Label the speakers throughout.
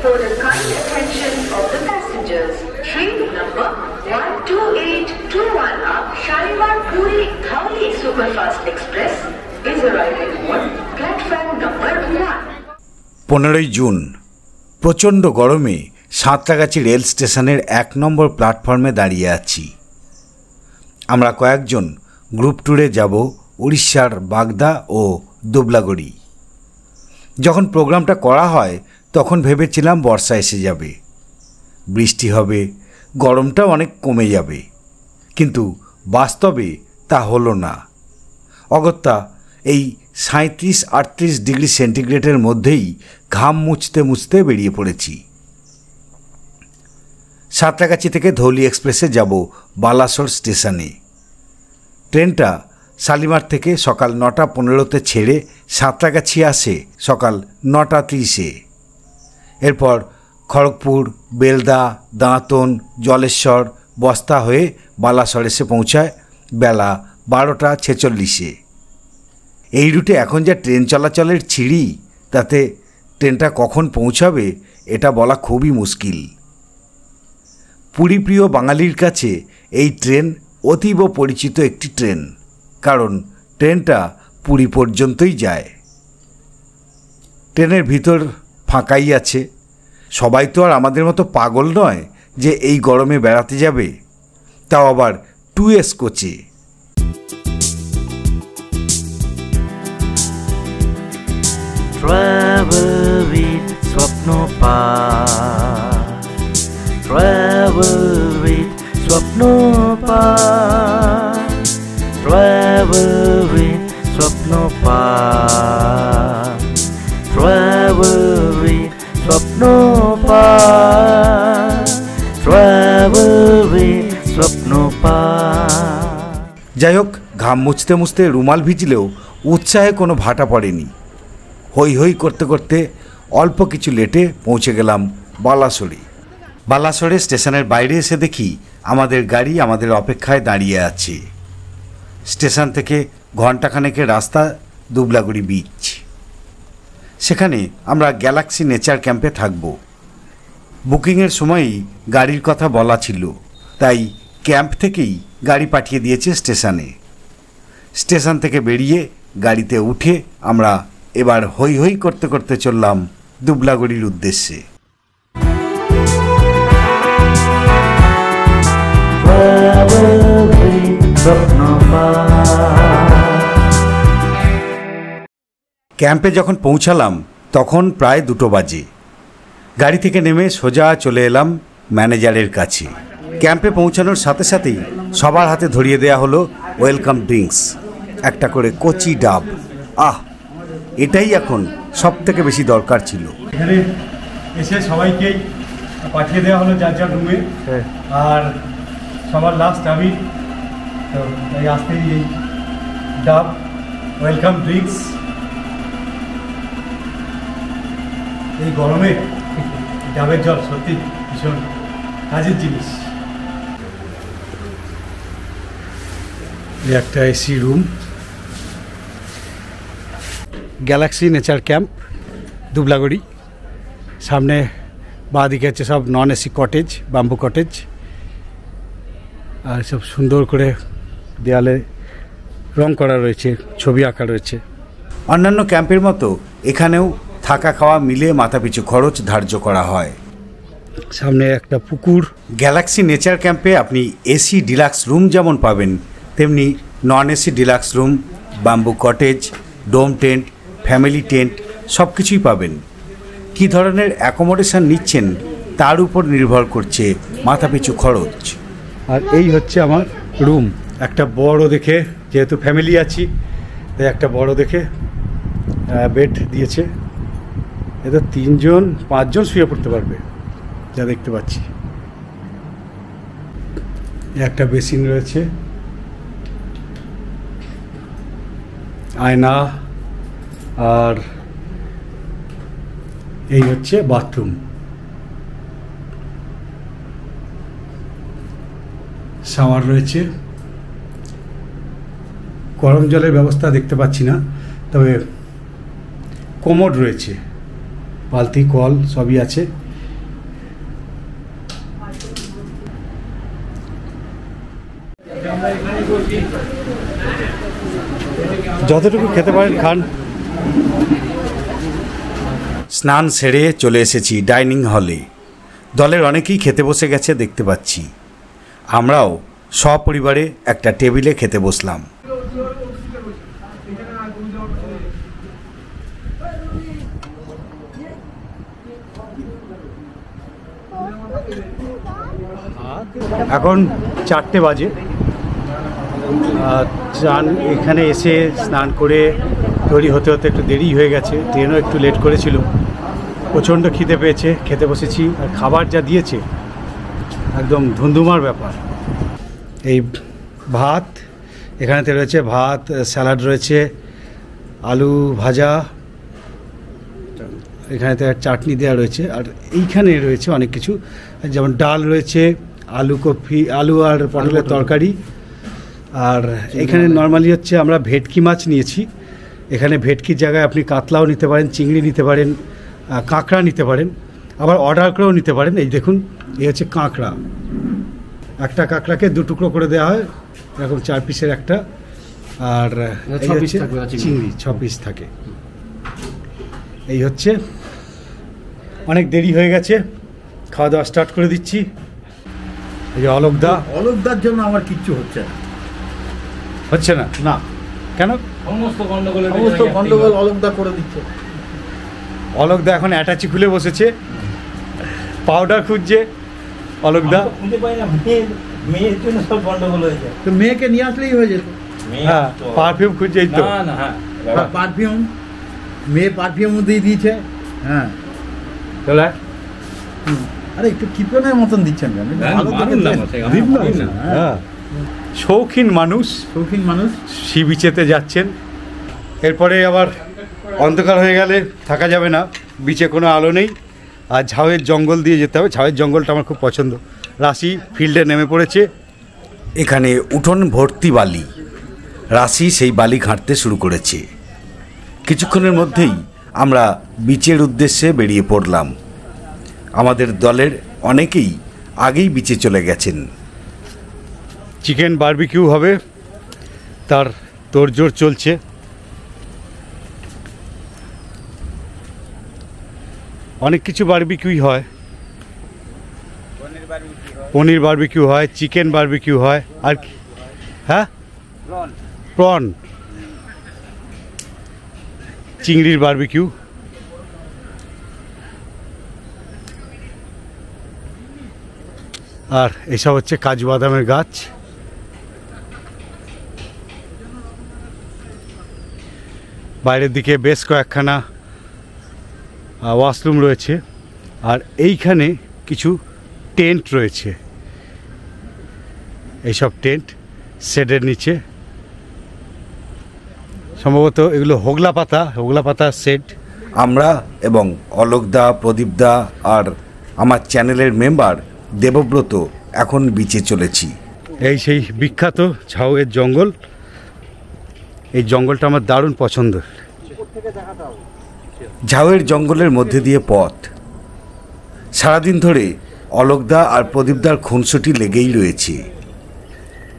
Speaker 1: for the kind attention of the passengers. Train number 12821 up Shalimar Puri Dhawali Superfast Express is arriving on platform number 1.
Speaker 2: 15 June প্রচণ্ড গরমে Santragachi rail স্টেশনের 1 নম্বর প্ল্যাটফর্মে দাঁড়িয়ে আছি। আমরা কয়েকজন গ্রুপ ট্যুরে যাব উড়িষ্যার বাগদা ও দুবলাগড়ি। যখন প্রোগ্রামটা করা হয় তখন ভেবেছিলাম বর্ষা এসে যাবে, বৃষ্টি হবে, গরমটা অনেক কমে যাবে, কিন্তু বাস্তবে তা হলো না। অগত্যা এই 37-38 ডিগ্রি সেন্টিগ্রেডের মধ্যেই ঘাম মুছতে মুছতে বেরিয়ে পড়েছি। সাঁতরাগাছি থেকে ধৌলি এক্সপ্রেসে যাব বালাসোর স্টেশনে। ট্রেনটা শালিমার থেকে সকাল 9:15 ছেড়ে সাঁতরাগাছি আসে সকাল 9:30। এরপর খড়গপুর, বেলদা, দাঁতন, জলেশ্বর, বস্তা হয়ে বালাসর এসে পৌঁছায় বেলা 12:46। এই রুটে এখন যা ট্রেন চলাচলের ছিঁড়ি, তাতে ট্রেনটা কখন পৌঁছাবে এটা বলা খুবই মুশকিল। পুরীপ্রিয় বাঙালির কাছে এই ট্রেন অতীব পরিচিত একটি ট্রেন, কারণ ট্রেনটা পুরী পর্যন্তই যায়। ট্রেনের ভিতর ফাঁকাই আছে, সবাই তো আর আমাদের মতো পাগল নয় যে এই গরমে বেড়াতে যাবে, তাও আবার 2S কোচে।
Speaker 3: Travel with Swapnopa. Travel with Swapnopa. Travel with Swapnopa. Travel with Swapnopa. Travel with Swapnopa.
Speaker 2: যাই হোক, ঘাম মুছতে মুছতে রুমাল ভিজলেও উৎসাহে কোনো ভাটা পড়েনি। হই হই করতে করতে অল্প কিছু লেটে পৌঁছে গেলাম বালাসোরে। বালাসোরে স্টেশনের বাইরে এসে দেখি আমাদের গাড়ি আমাদের অপেক্ষায় দাঁড়িয়ে আছে। স্টেশন থেকে ঘণ্টাখানেকের রাস্তা দুবলাগুড়ি বিচ। সেখানে আমরা গ্যালাক্সি নেচার ক্যাম্পে থাকব। বুকিংয়ের সময়ই গাড়ির কথা বলা ছিল, তাই ক্যাম্প থেকেই গাড়ি পাঠিয়ে দিয়েছে স্টেশনে। স্টেশন থেকে বেরিয়ে গাড়িতে উঠে আমরা এবার হই হই করতে করতে চললাম দুবলাগড়ির উদ্দেশ্যে। ক্যাম্পে যখন পৌঁছালাম তখন প্রায় 2 বাজে। গাড়ি থেকে নেমে সোজা চলে এলাম ম্যানেজারের কাছে। ক্যাম্পে পৌঁছানোর সাথে সাথেই সবার হাতে ধরিয়ে দেয়া হলো ওয়েলকাম ড্রিঙ্কস, একটা করে কচি ডাব। এটাই এখন সব থেকে বেশি দরকার ছিল।
Speaker 4: এখানে এসে সবাইকেই পাঠিয়ে দেওয়া হলো যার যার রুমে, আর সবার লাস্ট আমি, তো তাই আসতেই এই ডাব ওয়েলকাম ড্রিঙ্কস। এই গরমে ডাবের জল সত্যি ভীষণ কাজের জিনিস। এই একটা AC room, galaxy nature camp Dublagari. সামনে বাঁ দিকে আছে সব non AC cottage, bamboo cottage, আর সব সুন্দর করে দেয়ালে রং করা রয়েছে, ছবি আঁকা রয়েছে।
Speaker 2: অন্যান্য ক্যাম্পের মতো এখানেও থাকা খাওয়া মিলে মাথাপিছু খরচ ধার্য করা হয়।
Speaker 4: সামনে একটা পুকুর।
Speaker 2: গ্যালাক্সি নেচার ক্যাম্পে আপনি এসি ডিলাক্স রুম যেমন পাবেন, তেমনি non AC deluxe room, bamboo cottage, dome tent, family tent সব কিছুই পাবেন। কী ধরনের অ্যাকোমোডেশন নিচ্ছেন তার উপর নির্ভর করছে মাথাপিছু খরচ।
Speaker 4: আর এই হচ্ছে আমার রুম, একটা বড় দেখে, যেহেতু ফ্যামিলি আছি তাই একটা বড় দেখে বেড দিয়েছে। এতে 3-5 জন শুয়ে পড়তে পারবে, যা দেখতে পাচ্ছি। একটা বেসিন রয়েছে, আয়না, আর এই হচ্ছে বাথরুম। শাওয়ার রয়েছে, গরম জলের ব্যবস্থা দেখতে পাচ্ছি না, তবে কোমোড রয়েছে, বালতি, কল সবই আছে। যতটুকু খেতে পারেন খান।
Speaker 2: স্নান সেরে চলে এসেছি ডাইনিং হলে। দলের অনেকেই খেতে বসে গেছে দেখতে পাচ্ছি। আমরাও সপরিবারে একটা টেবিলে খেতে বসলাম।
Speaker 4: এখন 4টে বাজে। চান এখানে এসে স্নান করে তৈরি হতে হতে একটু দেরি হয়ে গেছে, ট্রেনও একটু লেট করেছিল। প্রচণ্ড খিদে পেয়েছে, খেতে বসেছি। আর খাবার যা দিয়েছে একদম ধুন্ধুমার ব্যাপার। এই ভাত, এখানেতে রয়েছে ভাত, স্যালাড রয়েছে, আলু ভাজা, এখানেতে চাটনি দেওয়া রয়েছে। আর এইখানে রয়েছে অনেক কিছু, যেমন ডাল রয়েছে, আলু কপি, আলু আর পটলের তরকারি। আর এখানে নর্মালি হচ্ছে আমরা ভেটকি মাছ নিয়েছি। এখানে ভেটকির জায়গায় আপনি কাতলাও নিতে পারেন, চিংড়ি নিতে পারেন, কাঁকড়া নিতে পারেন, আবার অর্ডার করেও নিতে পারেন। এই দেখুন, এই হচ্ছে কাঁকড়া। একটা কাঁকড়াকে 2 টুকরো করে দেওয়া হয়, এরকম 4 পিসের একটা। আর এই হচ্ছে চিংড়ি, 6 পিস থাকে। এই হচ্ছে, অনেক দেরি হয়ে গেছে, খাওয়া দাওয়া স্টার্ট করে দিচ্ছি। এই যে
Speaker 5: অলোকদার জন্য আমার কিচ্ছু হচ্ছে
Speaker 4: না। না কেন?
Speaker 5: সমস্ত গন্ডগোল অলোকদা করে দিচ্ছে।
Speaker 4: অলোকদা এখন অ্যাটাচি খুলে বসেছে, পাউডার খুঁজছে। অলোকদা
Speaker 5: খুঁজে পাই না, মেয়ের জন্য সব গন্ডগোল হয়ে যায়। তো মেয়েকে নিয়ে আসলেই হয়ে যেত।
Speaker 4: হ্যাঁ, পারফিউম খুঁজছেই তো।
Speaker 5: পারফিউম, মেয়ে পারফিউম দিয়ে দিয়েছে। হ্যাঁ,
Speaker 4: চলে।
Speaker 5: আরে একটু কিপনের মতন দিচ্ছেন কেন?
Speaker 4: হ্যাঁ, শৌখিন মানুষ সি বিচেতে যাচ্ছেন। এরপরে আবার অন্ধকার হয়ে গেলে থাকা যাবে না, বিচে কোনো আলো নেই। আর ঝাউয়ের জঙ্গল দিয়ে যেতে হবে। ঝাউয়ের জঙ্গলটা আমার খুব পছন্দ। রাশি ফিল্ডে নেমে পড়েছে।
Speaker 2: এখানে উঠোন ভর্তি বালি। রাশি সেই বালি ঘাঁটতে শুরু করেছে। কিছুক্ষণের মধ্যেই আমরা বিচের উদ্দেশ্যে বেরিয়ে পড়লাম। আমাদের দলের অনেকেই আগেই বিচে চলে গেছেন।
Speaker 4: চিকেন বারবিকিউ হবে, তার তোড়জোড় চলছে। অনেক কিছু বারবিকিউই হয়, পনির বারবিকিউ হয়, চিকেন বারবিকিউ হয়, আর কি? হ্যাঁ, প্রন, চিংড়ির বারবিকিউ। আর এসব হচ্ছে কাজু বাদামের গাছ। বাইরের দিকে বেশ কয়েকখানা ওয়াশরুম রয়েছে। আর এইখানে কিছু টেন্ট রয়েছে। এইসব টেন্ট শেডের নিচে, সম্ভবত এগুলো হোগলা পাতা শেড।
Speaker 2: আমরা এবং অলোকদা, প্রদীপদা আর আমার চ্যানেলের মেম্বার দেবব্রত এখন বিচে চলেছি।
Speaker 4: এই সেই বিখ্যাত ঝাউয়ের জঙ্গল। এই জঙ্গলটা আমার দারুণ পছন্দ।
Speaker 2: ঝাউয়ের জঙ্গলের মধ্যে দিয়ে পথ। সারাদিন ধরে অলোকদা আর প্রদীপদার খুনসুটি লেগেই রয়েছে।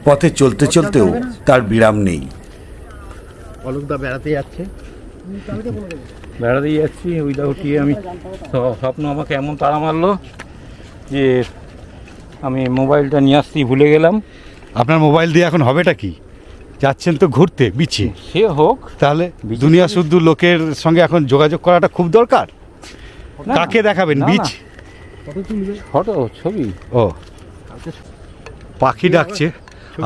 Speaker 2: পথে চলতে চলতেও তার বিরাম নেই।
Speaker 5: অলোকদা বেড়াতে যাচ্ছে।
Speaker 6: ওই উঠিয়ে আমি স্বপ্ন আমাকে এমন তাড়া মারলো যে আমি মোবাইলটা নিয়ে আসতেই ভুলে গেলাম।
Speaker 4: আপনার মোবাইল দিয়ে এখন হবেটা কি? যাচ্ছেন তো ঘুরতে বিচে,
Speaker 6: সে হোক।
Speaker 4: তাহলে দুনিয়া শুদ্ধ লোকের সঙ্গে এখন যোগাযোগ করাটা খুব দরকার। কাকে দেখাবেন বিচ?
Speaker 6: ফটো, ছবি।
Speaker 4: ও, পাখি ডাকছে।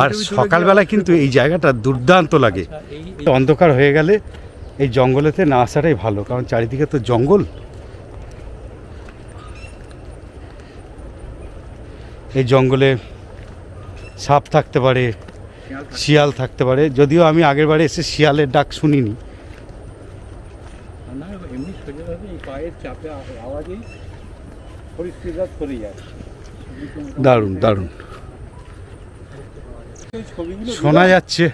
Speaker 4: আর সকালবেলায় কিন্তু এই জায়গাটা দুর্দান্ত লাগে। অন্ধকার হয়ে গেলে এই জঙ্গলেতে না আসাটাই ভালো, কারণ চারিদিকে তো জঙ্গল। এই জঙ্গলে সাপ থাকতে পারে, শিয়াল থাকতে পারে। যদিও আমি আগের বারে এসে শিয়ালের ডাক শুনিনি। দারুণ দারুণ শোনা যাচ্ছে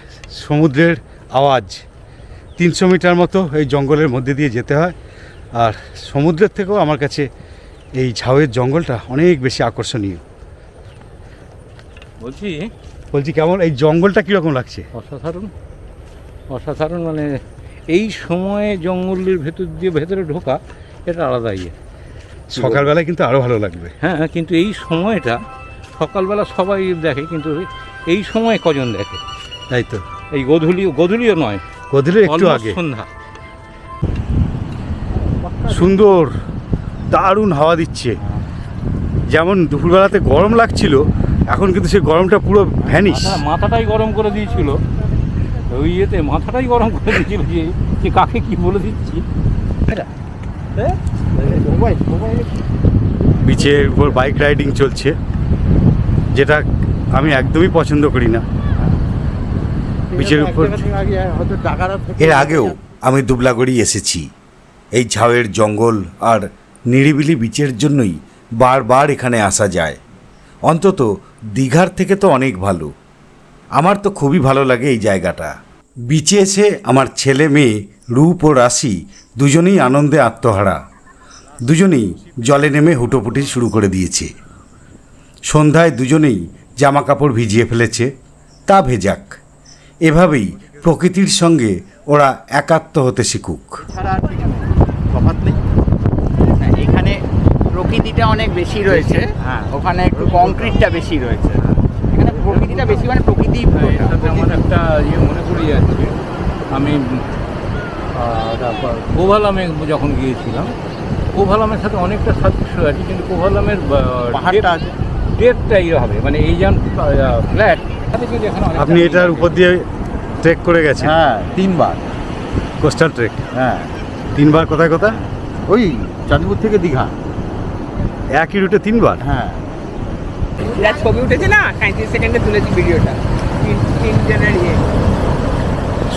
Speaker 4: সমুদ্রের আওয়াজ। 300 মিটার মতো এই জঙ্গলের মধ্যে দিয়ে যেতে হয়। আর সমুদ্রের থেকেও আমার কাছে এই ঝাউয়ের জঙ্গলটা অনেক বেশি আকর্ষণীয়।
Speaker 6: বলছি
Speaker 4: কেমন এই জঙ্গলটা কীরকম লাগছে?
Speaker 6: অসাধারণ। অসাধারণ। মানে এই সময়ে জঙ্গলের ভেতরে ঢোকা এটা আলাদা ইয়ে।
Speaker 4: সকালবেলায় কিন্তু আরও ভালো লাগবে।
Speaker 6: হ্যাঁ, কিন্তু এই সময়টা সকালবেলা সবাই দেখে, কিন্তু এই সময় কজন দেখে?
Speaker 4: তাই তো,
Speaker 6: এই গধূলিও নয়,
Speaker 4: গধূলির একটু আগে
Speaker 6: সন্ধ্যা।
Speaker 4: সুন্দর দারুণ হাওয়া দিচ্ছে। যেমন দুপুরবেলাতে গরম লাগছিল, এখন কিন্তু সেই গরমটা পুরো ভ্যানিশ।
Speaker 6: মাথাটাই গরম করে দিয়েছিল, ওই ইয়েতে মাথাটাই গরম করে দিয়েছিল যে কাকে কি বলে দিচ্ছি।
Speaker 4: বিচের উপর বাইক রাইডিং চলছে, যেটা আমি একদমই পছন্দ করি না। বিচের উপর
Speaker 2: এর আগেও আমি দুবলাগড়ি এসেছি। এই ঝাউয়ের জঙ্গল আর নিরিবিলি বিচের জন্যই বারবার এখানে আসা যায়। অন্তত দীঘার থেকে তো অনেক ভালো। আমার তো খুবই ভালো লাগে এই জায়গাটা। বিচে এসে আমার ছেলে মেয়ে রূপ ও রাশি দুজনেই আনন্দে আত্মহারা। দুজনেই জলে নেমে হুটোপুটি শুরু করে দিয়েছে। সন্ধ্যায় দুজনেই জামা কাপড় ভিজিয়ে ফেলেছে, তা ভেজাক। এভাবেই প্রকৃতির সঙ্গে ওরা একাত্ম হতে শিখুক।
Speaker 7: এখানে প্রকৃতিটা অনেক বেশি রয়েছে, ওখানে একটু কংক্রিটটা বেশি রয়েছে। এখানে প্রকৃতিটা বেশি, মানে প্রকৃতি।
Speaker 6: আমার একটা ইয়ে মনে পড়ে যাচ্ছে, আমি কোভালামে যখন গিয়েছিলাম, কোভালামের সাথে অনেকটা সাদৃশ্য আছে, কিন্তু কোভালামের
Speaker 7: পাহাড়টা
Speaker 6: ডেপটা ইয়ে হবে, মানে এই যেমন ফ্ল্যাট।
Speaker 4: আপনি এটার উপর দিয়ে ট্রেক করে গেছেন?
Speaker 8: হ্যাঁ, 3 বার
Speaker 4: কোস্টাল ট্রেক।
Speaker 8: হ্যাঁ,
Speaker 4: 3 বার কোথায় কোথায়?
Speaker 8: ওই চাঁদপুর থেকে দীঘা
Speaker 4: একই রুটে 3 বার?
Speaker 8: হ্যাঁ।
Speaker 7: ছবি উঠেছে না, 35 সেকেন্ডে তুলেছি ভিডিওটা। তিনজনের ইয়ে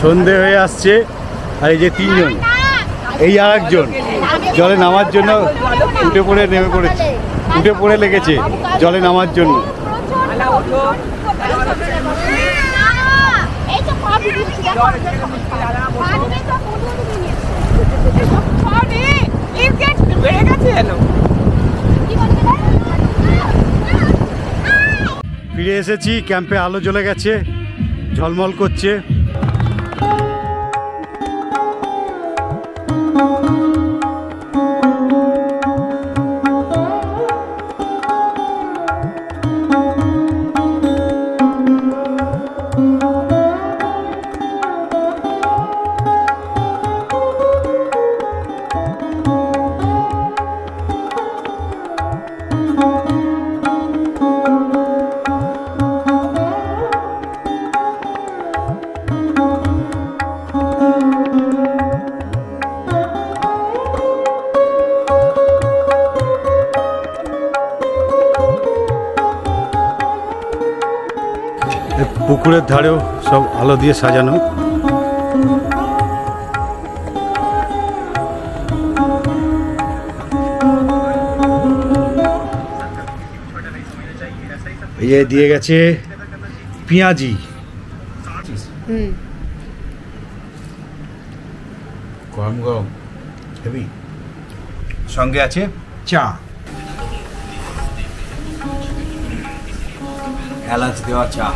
Speaker 4: সন্ধে হয়ে আসছে, আর এই যে 3 জন, এই আর একজন জলে নামার জন্য উঠে পড়ে নেমে পড়েছে, উঠে পড়ে লেগেছে জলে নামার জন্য। ফিরে এসেছি, ক্যাম্পে আলো জ্বলে গেছে, ঝলমল করছে। পুকুরের ধারেও সব আলো দিয়ে সাজানো। এই দিয়ে গেছে পেঁয়াজি, গরম গরম হেভি, সঙ্গে আছে চা, এলাচ দেওয়া চা,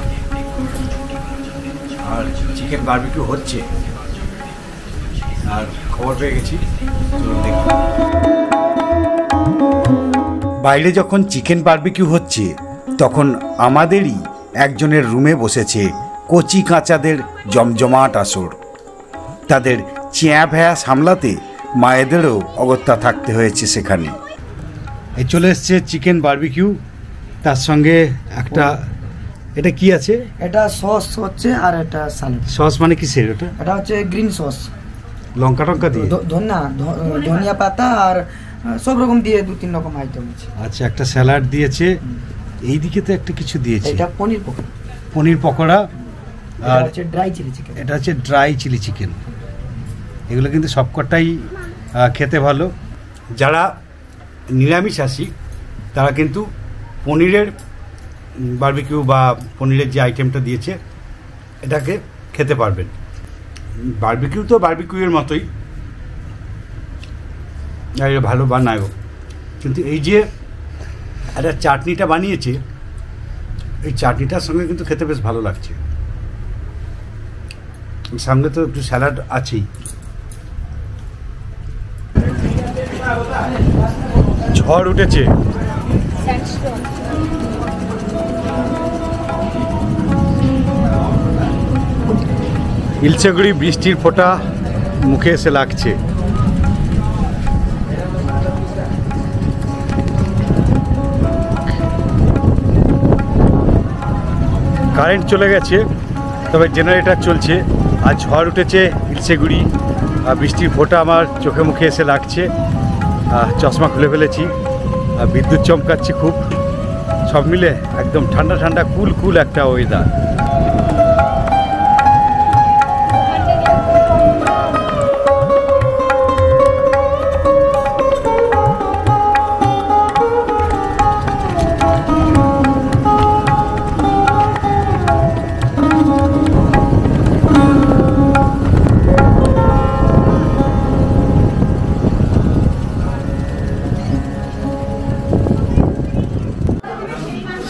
Speaker 4: আর চিকেন বারবিকিউ হচ্ছে। আর খবর পেয়ে গেছি, চলুন দেখি। বাইরে যখন চিকেন বারবিকিউ হচ্ছে, তখন আমাদেরই একজনের রুমে বসেছে কচি কাঁচাদের জমজমাট আসর। তাদের চেয়া ভ্যা সামলাতে মায়েদেরও অগত্যা থাকতে হয়েছে সেখানে। এই চলে এসছে চিকেন বারবিকিউ, তার সঙ্গে একটা, এটা কি আছে?
Speaker 9: এটা সস হচ্ছে, আর এটা স্যালাড।
Speaker 4: সস মানে কিসের ওটা?
Speaker 9: এটা হচ্ছে গ্রিন সস,
Speaker 4: লঙ্কা টঙ্কা দিয়ে,
Speaker 9: ধনিয়া পাতা আর সব রকম দিয়ে 2-3 রকম আইটেম আছে।
Speaker 4: আচ্ছা, একটা স্যালাড দিয়েছে, এইদিকে তো একটা কিছু দিয়েছে,
Speaker 9: এটা পনির পকোড়া,
Speaker 4: পনির পকোড়া, আর
Speaker 9: হচ্ছে ড্রাই চিলি চিকেন।
Speaker 4: এটা হচ্ছে ড্রাই চিলি চিকেন। এগুলো কিন্তু সবকটাই খেতে ভালো। যারা নিরামিষাশী তারা কিন্তু পনিরের বারবিকিউ বা পনিরের যে আইটেমটা দিয়েছে এটাকে খেতে পারবেন। বারবিকিউ তো বারবিকিউয়ের মতোই, ভালো বানায়ও, কিন্তু এই যে একটা চাটনিটা বানিয়েছে, এই চাটনিটার সঙ্গে কিন্তু খেতে বেশ ভালো লাগছে। সামনে তো একটু স্যালাড আছেই। ঝড় উঠেছে, ইলশেগুড়ি বৃষ্টির ফোঁটা মুখে এসে লাগছে। কারেন্ট চলে গেছে, তবে জেনারেটর চলছে। আর ঝড় উঠেছে ইলশেগুড়ি, আর বৃষ্টির ফোঁটা আমার চোখে মুখে এসে লাগছে। চশমা খুলে ফেলেছি, আর বিদ্যুৎ চমকাচ্ছে খুব। সব মিলে একদম ঠান্ডা ঠান্ডা কুল কুল একটা ওয়েদার।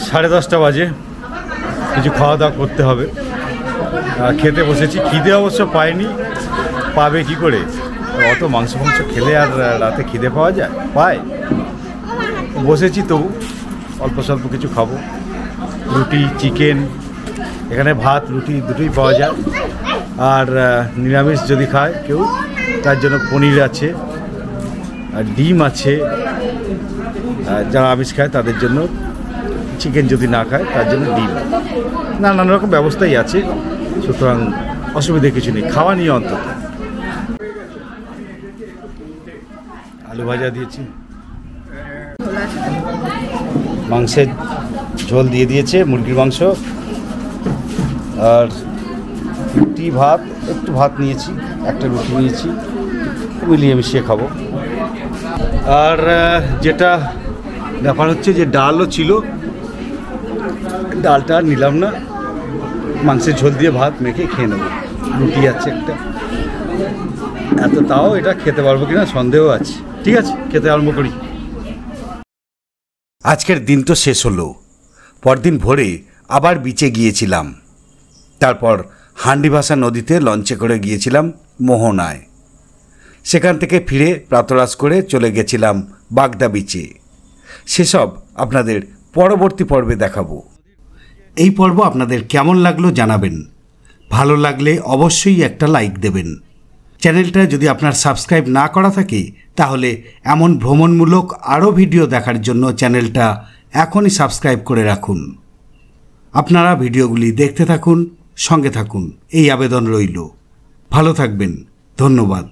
Speaker 4: সাড়ে 10টা বাজে, কিছু খাওয়া দাওয়া করতে হবে। খেতে বসেছি, খিদে অবশ্য পাইনি, পাবে কি করে? অত মাংস খেলে আর রাতে খিদে পাওয়া যায়? পায়। বসেছি, তবু অল্প স্বল্প কিছু খাবো। রুটি, চিকেন, এখানে ভাত রুটি দুটোই পাওয়া যায়। আর নিরামিষ যদি খায় কেউ, তার জন্য পনির আছে, আর ডিম আছে। যারা আমিষ খায় তাদের জন্য চিকেন, যদি না খায় তার জন্য ডিম। নানান রকম ব্যবস্থাই আছে, সুতরাং অসুবিধে কিছু নেই খাওয়া নিয়ে। অন্তত আলু ভাজা দিয়েছি, মাংসের ঝোল দিয়ে দিয়েছে, মুরগির মাংস, আর রুটি ভাত, একটু ভাত নিয়েছি, একটা রুটি নিয়েছি, মিলিয়ে মিশিয়ে খাবো। আর যেটা ব্যাপার হচ্ছে যে ডালও ছিল, ডালটা আর নিলাম না, মাংসের ঝোল দিয়ে ভাত মেখে খেয়ে নেবো। রুটি আছে একটা, এত তাও এটা খেতে পারবো কিনা সন্দেহ আছে। ঠিক আছে, খেতে আরম্ভ করি।
Speaker 2: আজকের দিন তো শেষ হলো। পরদিন ভোরে আবার বিচে গিয়েছিলাম। তারপর হান্ডিভাষা নদীতে লঞ্চে করে গিয়েছিলাম মোহনায়। সেখান থেকে ফিরে প্রাতরাশ করে চলে গেছিলাম বাগদা বিচে। সেসব আপনাদের পরবর্তী পর্বে দেখাবো। এই পর্ব আপনাদের কেমন লাগলো জানাবেন। ভালো লাগলে অবশ্যই একটা লাইক দেবেন। চ্যানেলটা যদি আপনার সাবস্ক্রাইব না করা থাকে, তাহলে এমন ভ্রমণমূলক আরও ভিডিও দেখার জন্য চ্যানেলটা এখনই সাবস্ক্রাইব করে রাখুন। আপনারা ভিডিওগুলি দেখতে থাকুন, সঙ্গে থাকুন, এই আবেদন রইল। ভালো থাকবেন, ধন্যবাদ।